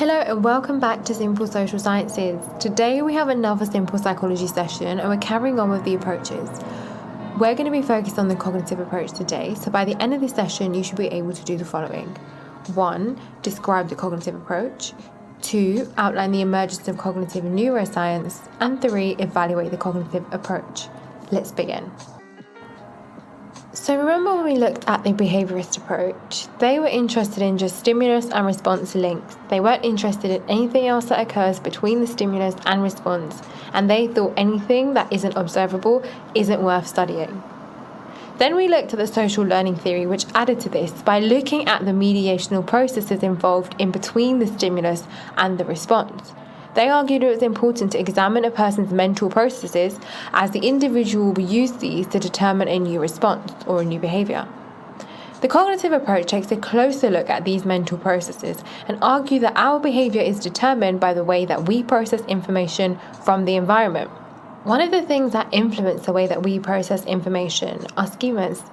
Hello and welcome back to Simple Social Sciences. Today we have another simple psychology session and we're carrying on with the approaches. We're going to be focused on the cognitive approach today, so by the end of this session you should be able to do the following. 1. Describe the cognitive approach. 2. Outline the emergence of cognitive neuroscience. And 3. Evaluate the cognitive approach. Let's begin. So remember when we looked at the behaviorist approach, they were interested in just stimulus and response links. They weren't interested in anything else that occurs between the stimulus and response, and they thought anything that isn't observable isn't worth studying. Then we looked at the social learning theory, which added to this by looking at the mediational processes involved in between the stimulus and the response. They argued it was important to examine a person's mental processes as the individual will use these to determine a new response or a new behaviour. The cognitive approach takes a closer look at these mental processes and argues that our behaviour is determined by the way that we process information from the environment. One of the things that influence the way that we process information are schemas.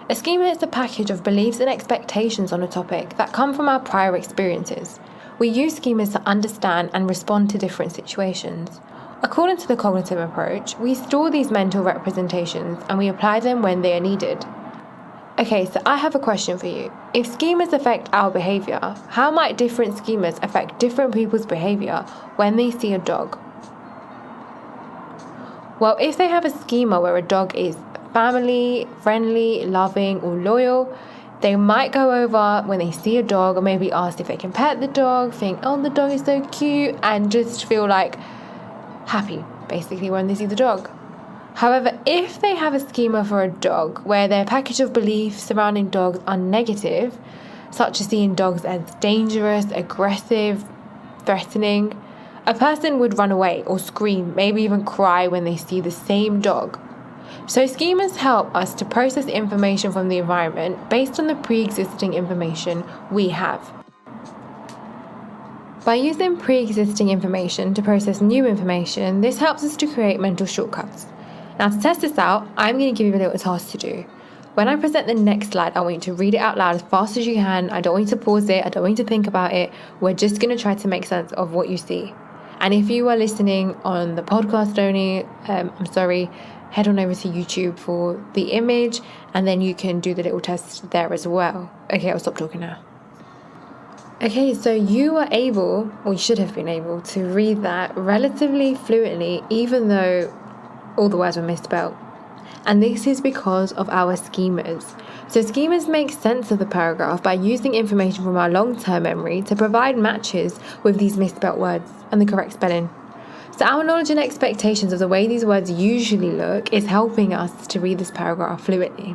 A schema is a package of beliefs and expectations on a topic that come from our prior experiences. We use schemas to understand and respond to different situations. According to the cognitive approach, we store these mental representations and we apply them when they are needed. Okay, so I have a question for you. If schemas affect our behaviour, how might different schemas affect different people's behaviour when they see a dog? Well, if they have a schema where a dog is family, friendly, loving, or loyal, they might go over when they see a dog or maybe ask if they can pet the dog, think, oh, the dog is so cute, and just feel like happy, basically, when they see the dog. However, if they have a schema for a dog where their package of beliefs surrounding dogs are negative, such as seeing dogs as dangerous, aggressive, threatening, a person would run away or scream, maybe even cry when they see the same dog. So schemas help us to process information from the environment based on the pre-existing information we have. By using pre-existing information to process new information, this helps us to create mental shortcuts. Now to test this out, I'm going to give you a little task to do. When I present the next slide, I want you to read it out loud as fast as you can. I don't want you to pause it, I don't want you to think about it. We're just going to try to make sense of what you see. And if you are listening on the podcast only, head on over to YouTube for the image and then you can do the little test there as well. Okay, I'll stop talking now. Okay, so you were able, or you should have been able, to read that relatively fluently even though all the words were misspelled. And this is because of our schemas. So schemas make sense of the paragraph by using information from our long-term memory to provide matches with these misspelled words and the correct spelling. So our knowledge and expectations of the way these words usually look is helping us to read this paragraph fluently.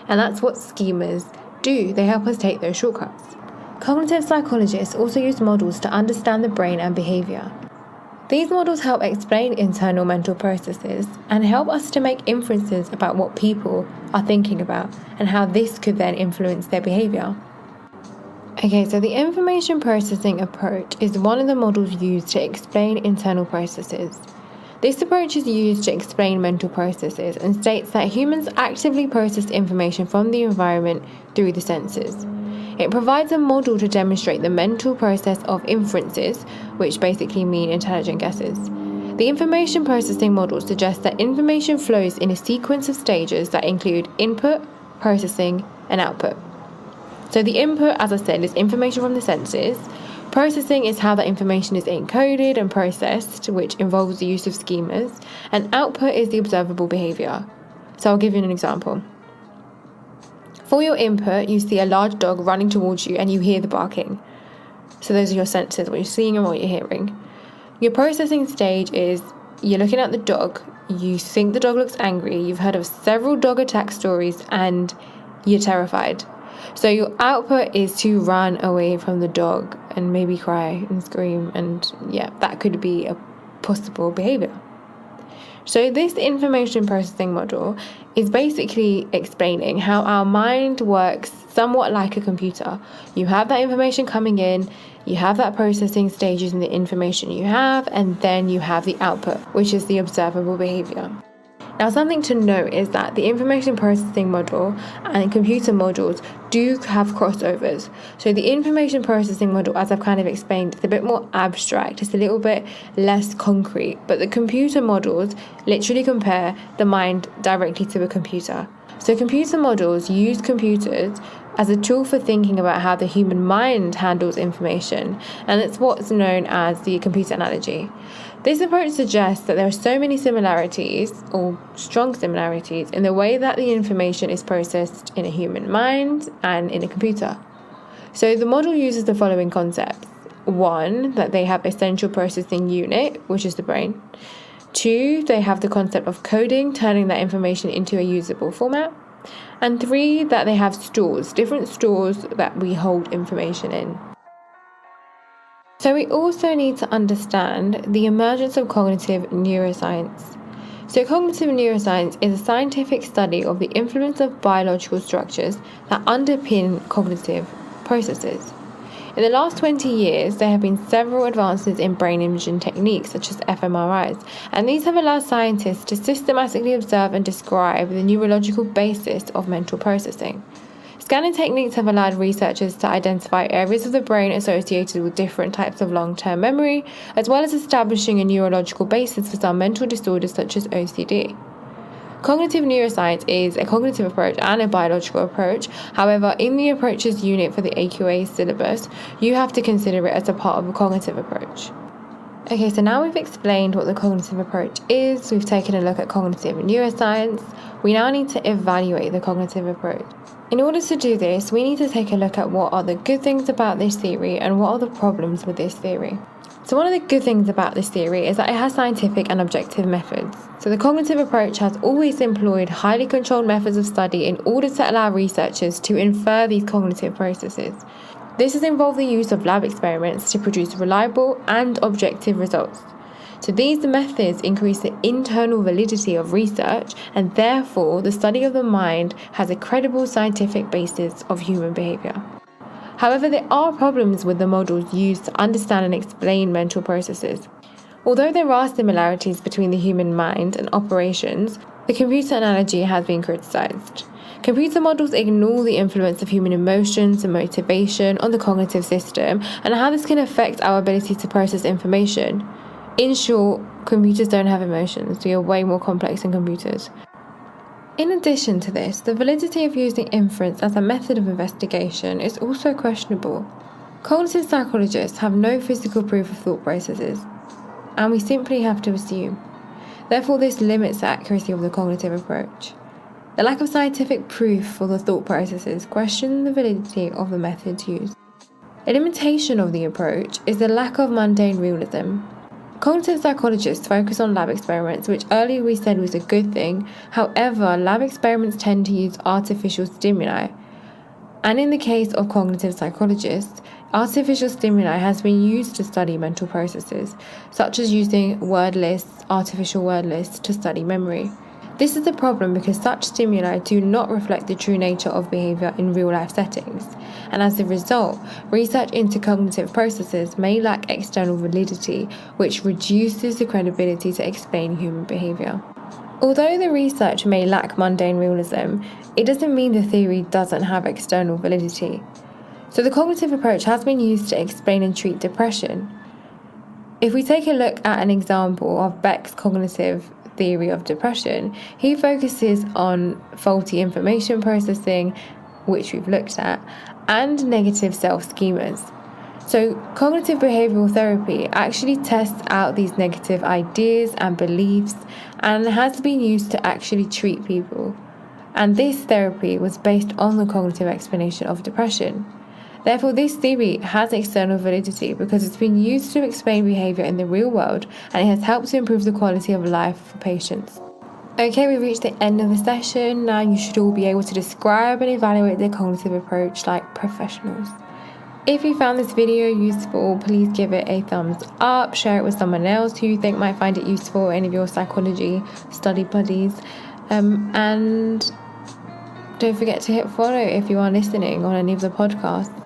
And that's what schemas do. They help us take those shortcuts. Cognitive psychologists also use models to understand the brain and behaviour. These models help explain internal mental processes and help us to make inferences about what people are thinking about and how this could then influence their behaviour. Okay, so the information processing approach is one of the models used to explain internal processes. This approach is used to explain mental processes and states that humans actively process information from the environment through the senses. It provides a model to demonstrate the mental process of inferences, which basically mean intelligent guesses. The information processing model suggests that information flows in a sequence of stages that include input, processing, and output. So the input, as I said, is information from the senses. Processing is how that information is encoded and processed, which involves the use of schemas. And output is the observable behaviour. So I'll give you an example. For your input, you see a large dog running towards you and you hear the barking. So those are your senses, what you're seeing and what you're hearing. Your processing stage is you're looking at the dog, you think the dog looks angry, you've heard of several dog attack stories and you're terrified. So your output is to run away from the dog and maybe cry and scream, and that could be a possible behaviour. So this information processing model is basically explaining how our mind works somewhat like a computer. You have that information coming in, you have that processing stages in the information you have, and then you have the output, which is the observable behaviour. Now, something to note is that the information processing model and computer models do have crossovers. So the information processing model, as I've kind of explained, is a bit more abstract. It's a little bit less concrete. But the computer models literally compare the mind directly to a computer. So computer models use computers as a tool for thinking about how the human mind handles information, and it's what's known as the computer analogy. This approach suggests that there are so many similarities, or strong similarities, in the way that the information is processed in a human mind and in a computer. So the model uses the following concepts. 1, that they have a central processing unit, which is the brain. 2, they have the concept of coding, turning that information into a usable format. And 3, that they have stores, different stores that we hold information in. So we also need to understand the emergence of cognitive neuroscience. So cognitive neuroscience is a scientific study of the influence of biological structures that underpin cognitive processes. In the last 20 years, there have been several advances in brain imaging techniques such as fMRIs, and these have allowed scientists to systematically observe and describe the neurological basis of mental processing. Scanning techniques have allowed researchers to identify areas of the brain associated with different types of long-term memory, as well as establishing a neurological basis for some mental disorders such as OCD. Cognitive neuroscience is a cognitive approach and a biological approach. However, in the approaches unit for the AQA syllabus, you have to consider it as a part of a cognitive approach. Okay, so now we've explained what the cognitive approach is, we've taken a look at cognitive neuroscience, we now need to evaluate the cognitive approach. In order to do this, we need to take a look at what are the good things about this theory and what are the problems with this theory. So one of the good things about this theory is that it has scientific and objective methods. So the cognitive approach has always employed highly controlled methods of study in order to allow researchers to infer these cognitive processes. This has involved the use of lab experiments to produce reliable and objective results. So these methods increase the internal validity of research, and therefore the study of the mind has a credible scientific basis of human behavior. However, there are problems with the models used to understand and explain mental processes. Although there are similarities between the human mind and operations, the computer analogy has been criticized. Computer models ignore the influence of human emotions and motivation on the cognitive system and how this can affect our ability to process information. In short, computers don't have emotions. We are way more complex than computers. In addition to this, the validity of using inference as a method of investigation is also questionable. Cognitive psychologists have no physical proof of thought processes, and we simply have to assume. Therefore, this limits the accuracy of the cognitive approach. The lack of scientific proof for the thought processes questions the validity of the methods used. A limitation of the approach is the lack of mundane realism. Cognitive psychologists focus on lab experiments, which earlier we said was a good thing. However, lab experiments tend to use artificial stimuli. And in the case of cognitive psychologists, artificial stimuli has been used to study mental processes, such as using artificial word lists to study memory. This is a problem because such stimuli do not reflect the true nature of behavior in real-life settings, and as a result, research into cognitive processes may lack external validity, which reduces the credibility to explain human behavior. Although the research may lack mundane realism, it doesn't mean the theory doesn't have external validity. So the cognitive approach has been used to explain and treat depression. If we take a look at an example of Beck's cognitive theory of depression, he focuses on faulty information processing, which we've looked at, and negative self-schemas. So cognitive behavioral therapy actually tests out these negative ideas and beliefs and has been used to actually treat people. And this therapy was based on the cognitive explanation of depression. Therefore, this theory has external validity because it's been used to explain behavior in the real world, and it has helped to improve the quality of life for patients. Okay, we've reached the end of the session. Now you should all be able to describe and evaluate the cognitive approach like professionals. If you found this video useful, please give it a thumbs up, share it with someone else who you think might find it useful, any of your psychology study buddies, and don't forget to hit follow if you are listening on any of the podcasts.